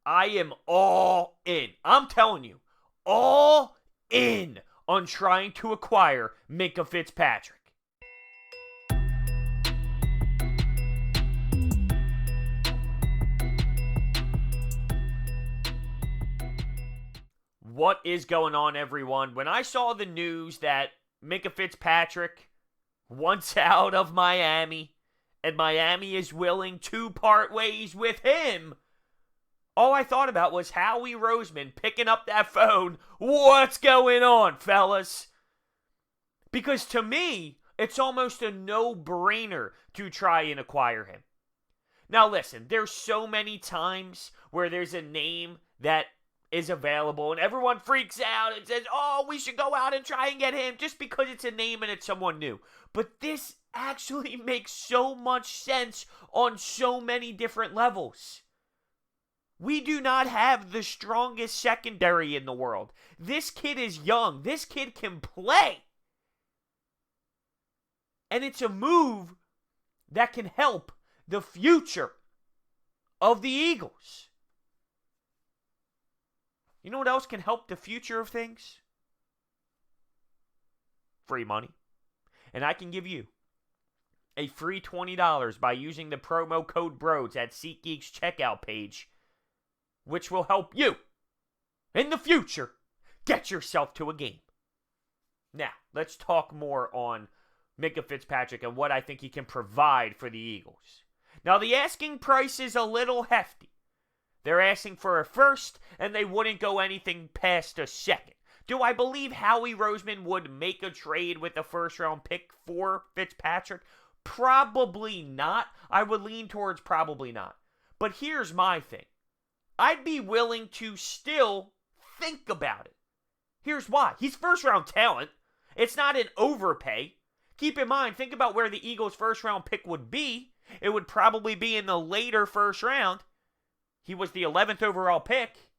I am all in. I'm telling you, all in on trying to acquire Minkah Fitzpatrick. What is going on, everyone? When I saw the news that Minkah Fitzpatrick wants out of Miami and Miami is willing to part ways with him, all I thought about was Howie Roseman picking up that phone. What's going on, fellas? Because to me, it's almost a no-brainer to try and acquire him. Now listen, there's so many times where there's a name that is available and everyone freaks out and says, oh, we should go out and try and get him just because it's a name and it's someone new. But this actually makes so much sense on so many different levels. We do not have the strongest secondary in the world. This kid is young. This kid can play. And it's a move that can help the future of the Eagles. You know what else can help the future of things? Free money. And I can give you a free $20 by using the promo code BRODES at SeatGeek's checkout page, which will help you, in the future, get yourself to a game. Now, let's talk more on Minkah Fitzpatrick and what I think he can provide for the Eagles. Now, the asking price is a little hefty. They're asking for a first, and they wouldn't go anything past a second. Do I believe Howie Roseman would make a trade with a first-round pick for Fitzpatrick? Probably not. I would lean towards probably not. But here's my thing. I'd be willing to still think about it. Here's why. He's first-round talent. It's not an overpay. Keep in mind, think about where the Eagles' first-round pick would be. It would probably be in the later first round. He was the 11th overall pick.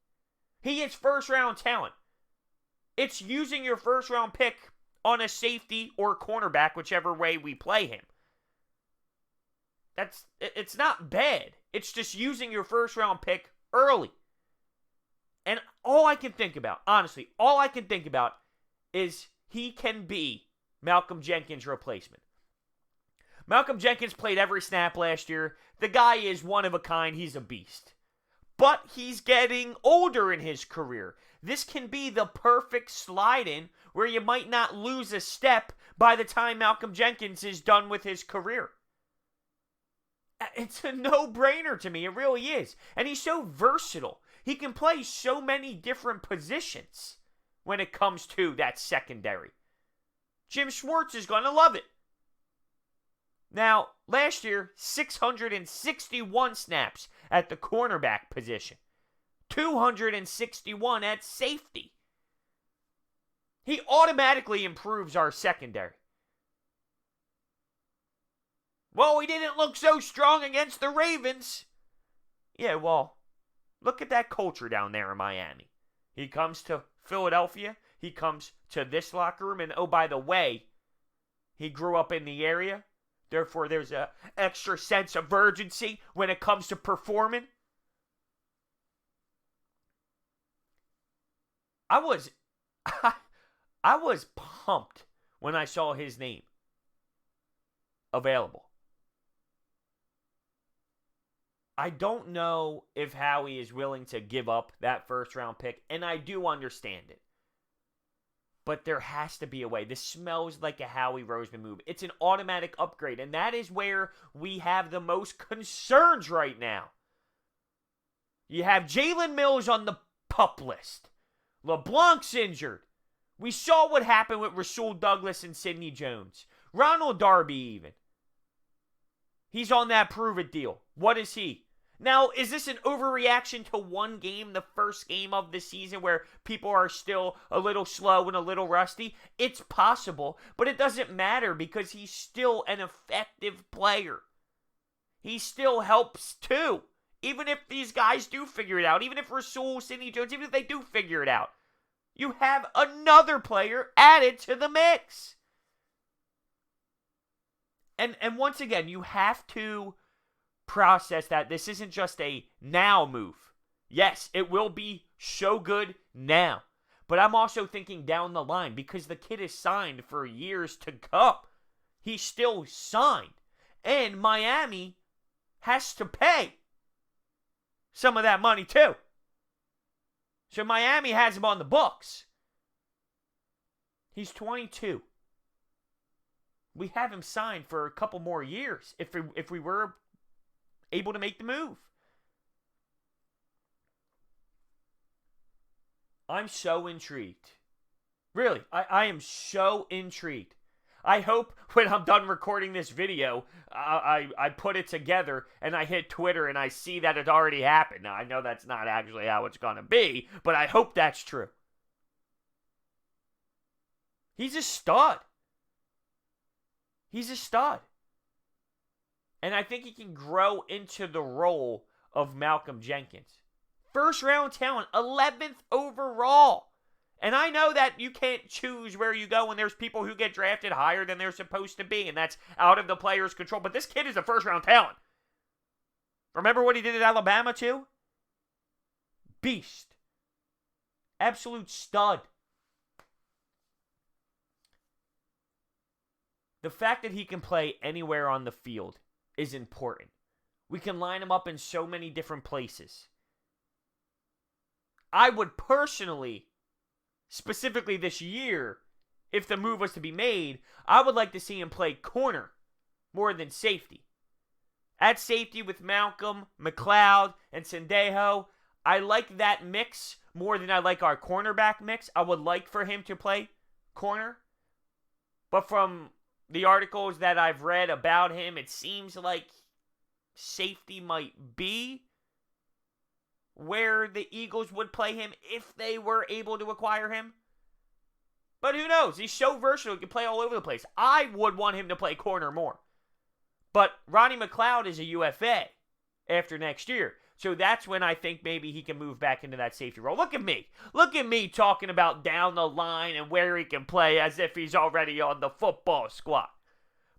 He is first-round talent. It's using your first-round pick on a safety or cornerback, whichever way we play him. It's not bad. It's just using your first-round pick early. And all I can think about, honestly, all I can think about is he can be Malcolm Jenkins' replacement. Malcolm Jenkins played every snap last year. The guy is one of a kind. He's a beast. But he's getting older in his career. This can be the perfect slide-in where you might not lose a step by the time Malcolm Jenkins is done with his career. It's a no-brainer to me. It really is. And he's so versatile. He can play so many different positions when it comes to that secondary. Jim Schwartz is going to love it. Now, last year, 661 snaps at the cornerback position. 261 at safety. He automatically improves our secondary. Well, he didn't look so strong against the Ravens. Yeah, well, look at that culture down there in Miami. He comes to Philadelphia. He comes to this locker room. And oh, by the way, he grew up in the area. Therefore, there's an extra sense of urgency when it comes to performing. I was pumped when I saw his name available. I don't know if Howie is willing to give up that first-round pick, and I do understand it. But there has to be a way. This smells like a Howie Roseman move. It's an automatic upgrade, and that is where we have the most concerns right now. You have Jalen Mills on the PUP list. LeBlanc's injured. We saw what happened with Rasul Douglas and Sidney Jones. Ronald Darby even. He's on that prove-it deal. What is he? Now, is this an overreaction to one game, the first game of the season, where people are still a little slow and a little rusty? It's possible, but it doesn't matter because he's still an effective player. He still helps too. Even if these guys do figure it out, even if Rasul, Sidney Jones, even if they do figure it out, you have another player added to the mix. And once again, you have to process that this isn't just a now move. Yes, it will be so good now. But I'm also thinking down the line because the kid is signed for years to come. He's still signed. And Miami has to pay some of that money too. So Miami has him on the books. He's 22. We have him signed for a couple more years if we were able to make the move. I'm so intrigued. Really, I am so intrigued. I hope when I'm done recording this video, I put it together and I hit Twitter and I see that it already happened. Now, I know that's not actually how it's going to be, but I hope that's true. He's a stud. He's a stud. And I think he can grow into the role of Malcolm Jenkins. First round talent, 11th overall. And I know that you can't choose where you go, and there's people who get drafted higher than they're supposed to be, and that's out of the player's control. But this kid is a first round talent. Remember what he did at Alabama too? Beast. Absolute stud. The fact that he can play anywhere on the field is important. We can line him up in so many different places. I would personally, specifically this year, if the move was to be made, I would like to see him play corner more than safety. At safety with Malcolm, McLeod, and Sendejo, I like that mix more than I like our cornerback mix. I would like for him to play corner. But from the articles that I've read about him, it seems like safety might be where the Eagles would play him if they were able to acquire him. But who knows? He's so versatile, he can play all over the place. I would want him to play corner more. But Ronnie McLeod is a UFA after next year. So that's when I think maybe he can move back into that safety role. Look at me. Look at me talking about down the line and where he can play as if he's already on the football squad.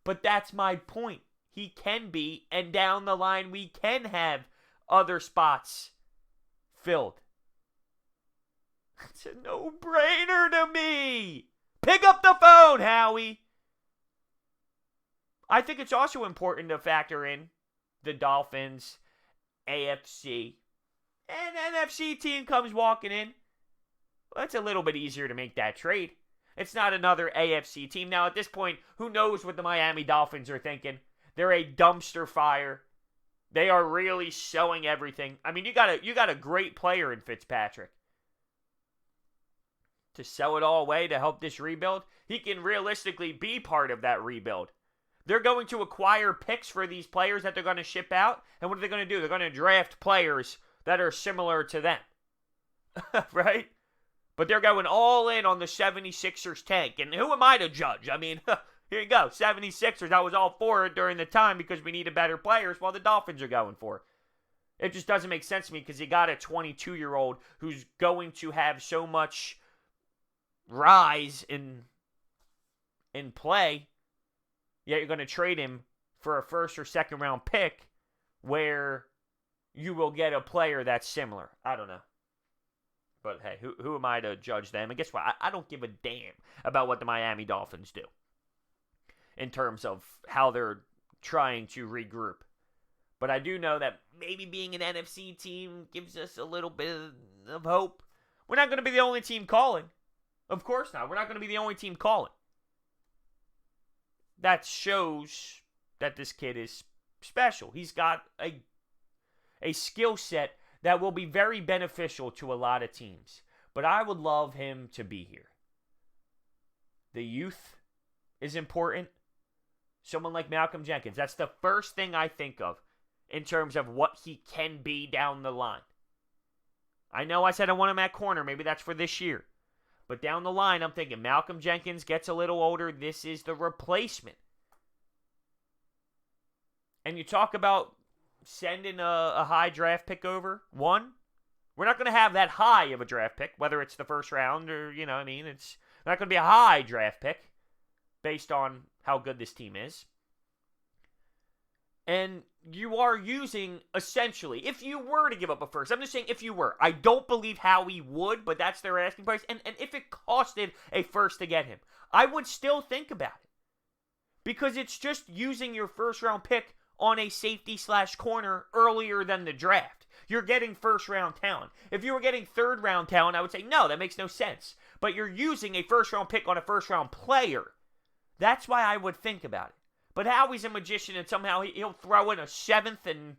But that's my point. He can be, and down the line we can have other spots filled. It's a no-brainer to me. Pick up the phone, Howie. I think it's also important to factor in the Dolphins, AFC, and NFC team comes walking in. Well, it's a little bit easier to make that trade. It's not another AFC team. Now, at this point, who knows what the Miami Dolphins are thinking? They're a dumpster fire. They are really showing everything. I mean, you got a great player in Fitzpatrick. To sell it all away to help this rebuild, he can realistically be part of that rebuild. They're going to acquire picks for these players that they're going to ship out. And what are they going to do? They're going to draft players that are similar to them. Right? But they're going all in on the 76ers tank. And who am I to judge? I mean, here you go. 76ers, I was all for it during the time because we needed better players while the Dolphins are going for it. It just doesn't make sense to me because you got a 22-year-old who's going to have so much rise in play. Yet you're going to trade him for a first or second round pick where you will get a player that's similar. I don't know. But hey, who am I to judge them? And guess what? I don't give a damn about what the Miami Dolphins do in terms of how they're trying to regroup. But I do know that maybe being an NFC team gives us a little bit of hope. We're not going to be the only team calling. Of course not. We're not going to be the only team calling. That shows that this kid is special. He's got a skill set that will be very beneficial to a lot of teams. But I would love him to be here. The youth is important. Someone like Malcolm Jenkins. That's the first thing I think of in terms of what he can be down the line. I know I said I want him at corner. Maybe that's for this year. But down the line, I'm thinking Malcolm Jenkins gets a little older. This is the replacement. And you talk about sending a high draft pick over. One, we're not going to have that high of a draft pick, whether it's the first round or, you know what I mean? It's not going to be a high draft pick based on how good this team is. And you are using, essentially, if you were to give up a first, I'm just saying if you were. I don't believe Howie would, but that's their asking price. And if it costed a first to get him, I would still think about it. Because it's just using your first round pick on a safety / corner earlier than the draft. You're getting first round talent. If you were getting third round talent, I would say, no, that makes no sense. But you're using a first round pick on a first round player. That's why I would think about it. But Howie's a magician, and somehow he'll throw in a seventh and,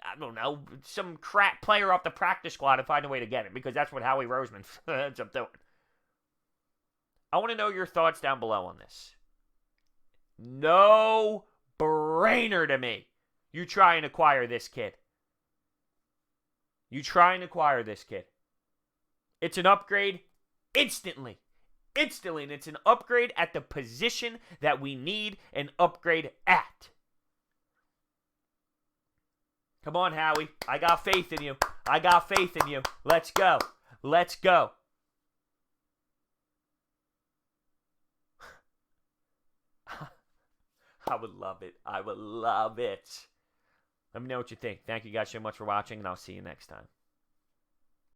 I don't know, some crap player off the practice squad and find a way to get it, because that's what Howie Roseman ends up doing. I want to know your thoughts down below on this. No brainer to me. You try and acquire this kid. You try and acquire this kid. It's an upgrade instantly. Instantly, and it's an upgrade at the position that we need an upgrade at. Come on, Howie. I got faith in you. I got faith in you. Let's go. Let's go. I would love it. I would love it. Let me know what you think. Thank you guys so much for watching, and I'll see you next time.